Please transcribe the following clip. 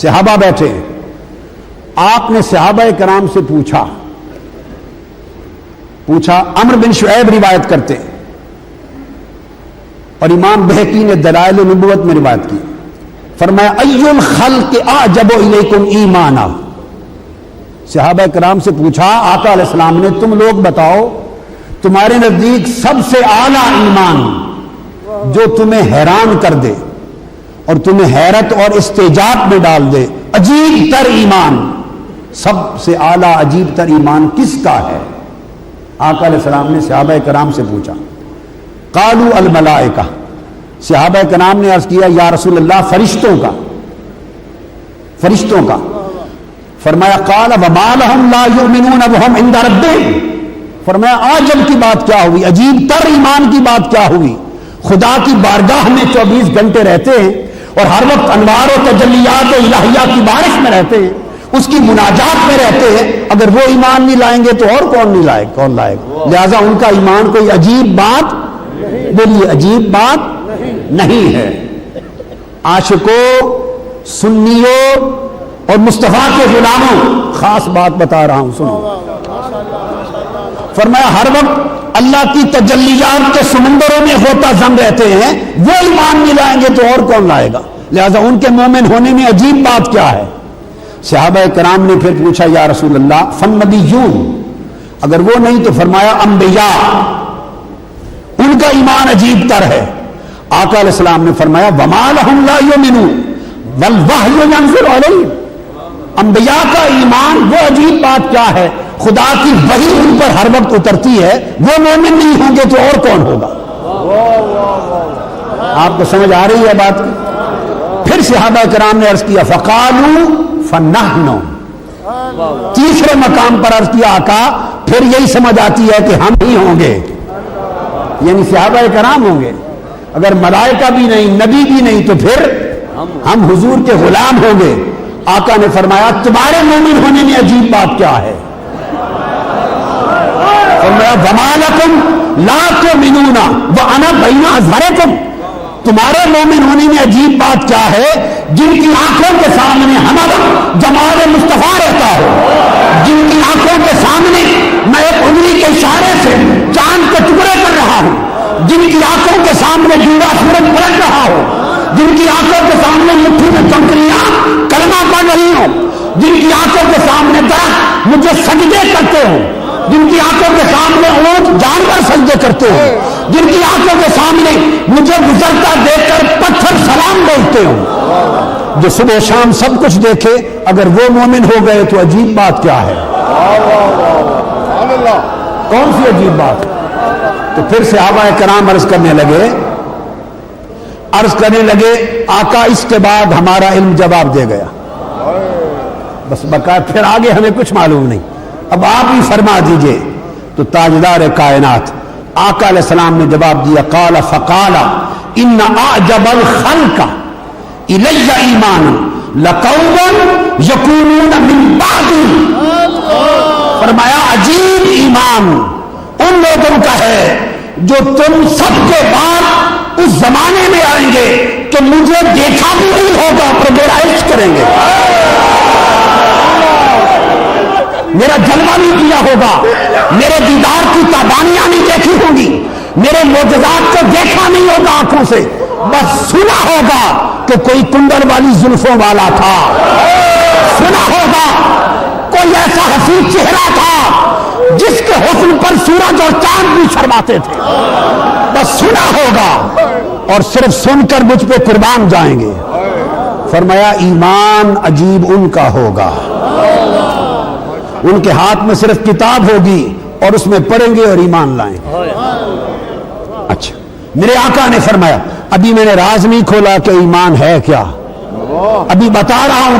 صحابہ بیٹھے، آپ نے صحابہ کرام سے پوچھا عمرو بن شعیب روایت کرتے اور امام بہقی نے دلائل نبوت میں روایت کی، فرمایا ای الخلق اعجب الیکم ایمانا، صحابہ کرام سے پوچھا آقا علیہ السلام نے تم لوگ بتاؤ تمہارے نزدیک سب سے اعلیٰ ایمان جو تمہیں حیران کر دے اور تمہیں حیرت اور استعجاب میں ڈال دے، عجیب تر ایمان، سب سے اعلیٰ عجیب تر ایمان کس کا ہے؟ آقا علیہ السلام نے صحابہ کرام سے پوچھا، قالوا الملائکہ، صحابہ کرام نے عرض کیا یا رسول اللہ فرشتوں کا، فرمایا قال وما لهم لا يؤمنون وهم عند ربهم، فرمایا عجب کی بات کیا ہوئی، عجیب تر ایمان کی بات کیا ہوئی، خدا کی بارگاہ میں 24 گھنٹے رہتے ہیں اور ہر وقت انوار و تجلیات و الہیہ کی بارش میں رہتے ہیں، اس کی مناجات میں رہتے ہیں، اگر وہ ایمان نہیں لائیں گے تو اور کون لائے گا؟ لہذا ان کا ایمان کوئی عجیب بات، بولیے عجیب بات نہیں ہے۔ عاشقوں، سنیوں اور مصطفیٰ کے غلاموں، خاص بات بتا رہا ہوں سنو، فرمایا ہر وقت اللہ کی تجلیات کے سمندروں میں ہوتا زم رہتے ہیں، وہ ایمان نہیں لائیں گے تو اور کون لائے گا؟ لہذا ان کے مومن ہونے میں عجیب بات کیا ہے؟ صحابہ کرام نے پھر پوچھا یا رسول اللہ فالنبیون، اگر وہ نہیں تو فرمایا انبیاء، ان کا ایمان عجیب تر ہے۔ آقا علیہ السلام نے فرمایا وما لهم لا يؤمنون والوحی ينزل علیہم، انبیاء کا ایمان وہ عجیب بات کیا ہے، خدا کی وحی ان پر ہر وقت اترتی ہے، وہ مومن نہیں ہوں گے تو اور کون ہوگا؟ آپ کو سمجھ آ رہی ہے بات؟ پھر صحابہ کرام نے عرض کیا فقالوا فنحن، تیسرے مقام پر عرض کیا آقا پھر یہی سمجھ آتی ہے کہ ہم ہی ہوں گے، یعنی صحابہ کرام ہوں گے، اگر ملائکہ بھی نہیں، نبی بھی نہیں تو پھر ہم حضور کے غلام ہوں گے۔ آقا نے فرمایا تمہارے مومن ہونے میں عجیب بات کیا ہے؟ فرمایا وما لکم لا تؤمنون وانا بین اظہرکم، تمہارے مومن ہونے میں عجیب بات کیا ہے جن کی آنکھوں کے سامنے ہمارا جمال مصطفیٰ رہتا ہو، جن کی آنکھوں کے سامنے میں ایک انگلی کے اشارے سے چاند کے ٹکڑے کر رہا ہوں، جن کی آنکھوں کے سامنے جوڑا سورج پلٹ رہا ہو، جن کی آنکھوں کے سامنے مٹھی میں کنکریاں کلمہ پڑھ رہی ہوں، جن کی آنکھوں کے سامنے درخت مجھے سجدے کرتے ہوں، جن کی آنکھوں کے سامنے اونٹ جانور سجدے کرتے ہوں، جن کی آنکھوں کے سامنے مجھے گزرتا دیکھ کر پتھر سلام بولتے ہوں، جو صبح شام سب کچھ دیکھے، اگر وہ مومن ہو گئے تو عجیب بات کیا ہے؟ کون سی عجیب بات؟ تو پھر صحابہ کرام عرض کرنے لگے آقا اس کے بعد ہمارا علم جواب دے گیا، بس بقا پھر آگے ہمیں کچھ معلوم نہیں، اب آپ ہی فرما دیجئے۔ تو تاجدار کائنات آقا علیہ السلام نے جواب دیا قال فقال ان اعجب الخلق الی ایمانا لقوم یکونون من بعد، فرمایا عجیب ایمان ان لوگوں کا ہے جو تم سب کے بعد اس زمانے میں آئیں گے کہ مجھے دیکھا بھی نہیں ہوگا پر میرا عشق کریں گے، میرا جلوہ نہیں کیا ہوگا، میرے دیدار کی تابانیاں نہیں دیکھی ہوں گی، میرے معجزات کو دیکھا نہیں ہوگا آنکھوں سے، بس سنا ہوگا کہ کوئی کنڈل والی زلفوں والا تھا، سنا ہوگا کوئی ایسا حسین چہرہ تھا جس کے حسن پر سورج اور چاند بھی شرماتے تھے، بس سنا ہوگا اور صرف سن کر مجھ پہ قربان جائیں گے۔ فرمایا ایمان عجیب ان کا ہوگا، ان کے ہاتھ میں صرف کتاب ہوگی اور اس میں پڑھیں گے اور ایمان لائیں گے۔ اچھا میرے آقا نے فرمایا ابھی میں نے راز نہیں کھولا کہ ایمان ہے کیا، ابھی بتا رہا ہوں